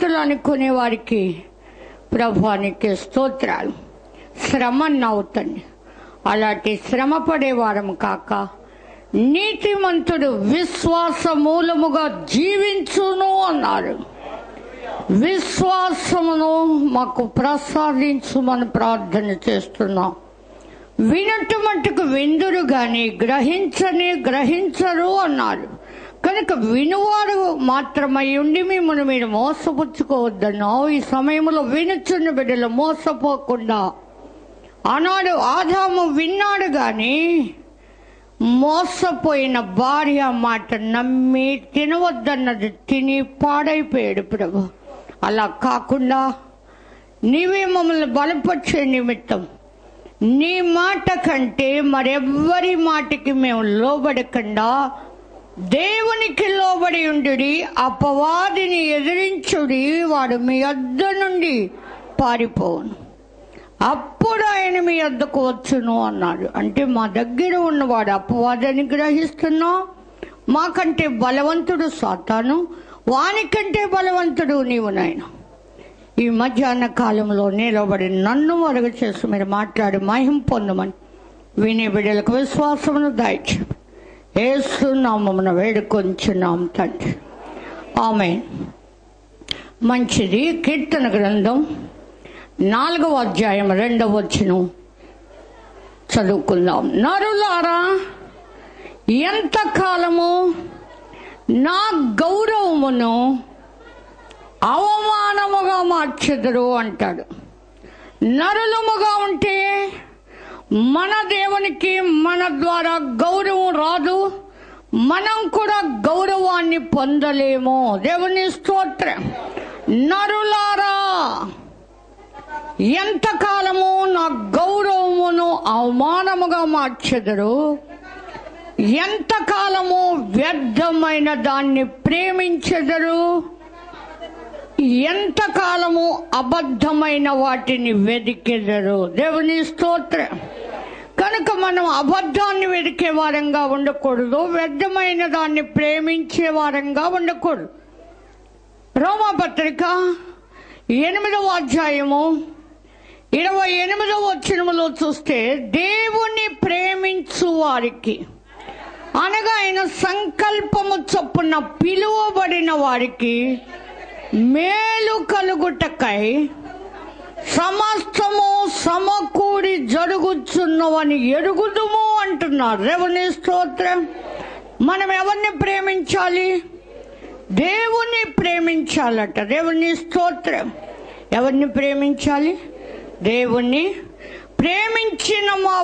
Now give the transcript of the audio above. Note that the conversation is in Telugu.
నీతిమంతులు అనుకునే వారికి ప్రభువానికి స్తోత్రాలు. శ్రమ నవ్వుతండి. అలాంటి శ్రమ పడేవారము కాక నీతిమంతుడు విశ్వాస మూలముగా జీవించును అన్నారు. విశ్వాసమును మాకు ప్రసాదించుమని ప్రార్థన చేస్తున్నాం. వినట్టు మట్టుకు విందురు గాని గ్రహించరు అన్నారు. కనుక వినువారు మాత్రమై ఉండి మిమ్మల్ని మీరు మోసపుచ్చుకోవద్దన్నావు. ఈ సమయంలో వినుచున్న బిడ్డలు మోసపోకుండా, ఆనాడు ఆదాము విన్నాడు గాని మోసపోయిన భార్య మాట నమ్మి తినవద్దన్నది తిని పాడైపోయాడు ప్రభు. అలా కాకుండా నీవే మమ్మల్ని బలపరిచే నిమిత్తం నీ మాట కంటే మరెవ్వరి మాటకి మేము లోబడకుండా దేవునికి లోబడి ఉండుడి, అపవాదిని ఎదిరించుడి, వాడు మీ వద్ద నుండి పారిపోవును, అప్పుడు ఆయన మీ వద్దకు వచ్చును అన్నాడు. అంటే మా దగ్గర ఉన్నవాడు అపవాదాన్ని గ్రహిస్తున్నా, మాకంటే బలవంతుడు సాతాను, వానికంటే బలవంతుడు నీవు నాయన. ఈ మధ్యాహ్న కాలంలో నిలబడి నన్ను అరుగు చేసి మీరు మాట్లాడి మహిమ పొందమని వినే బిడ్డలకు విశ్వాసమును దయచేయండి. యేసు నామమున వేడుకొంచున్నాం తండ్రి, ఆమేన్. మంచిది. కీర్తన గ్రంథం 4వ అధ్యాయం 2వ వచనం చదువుకుందాం. నరులారా, ఎంతకాలము నా గౌరవమును అవమానముగా మార్చెదరు అంటాడు. నరులముగా ఉంటే మన దేవునికి మన ద్వారా గౌరవం రాదు, మనం కూడా గౌరవాన్ని పొందలేము. దేవుని స్తోత్రం. నరులారా, ఎంతకాలము నా గౌరవమును అవమానముగా మార్చెదరు, ఎంతకాలము వ్యర్థమైన దాన్ని ప్రేమించెదరు, ఎంతకాలము అబద్ధమైన వాటిని వెదికెదరు. దేవుని స్తోత్రం. కనుక మనం అబద్ధాన్ని వెదికే వారంగా ఉండకూడదు, వ్యర్థమైన దాన్ని ప్రేమించే వారంగా ఉండకూడదు. రోమాపత్రిక 8వ అధ్యాయము 28వ వచనములో చూస్తే, దేవుని ప్రేమించు వారికి అనగా ఆయన సంకల్పము చొప్పున పిలువబడిన వారికి మేలు కలుగుటకై సమస్తము సమకూడి జరుగుచున్నవని ఎరుగుదుము అంటున్నారు. దేవుని స్తోత్రం. మనం ఎవరిని ప్రేమించాలి? దేవుణ్ణి ప్రేమించాలట. దేవుని స్తోత్రం. ఎవరిని ప్రేమించాలి? దేవుణ్ణి. ప్రేమించిన మా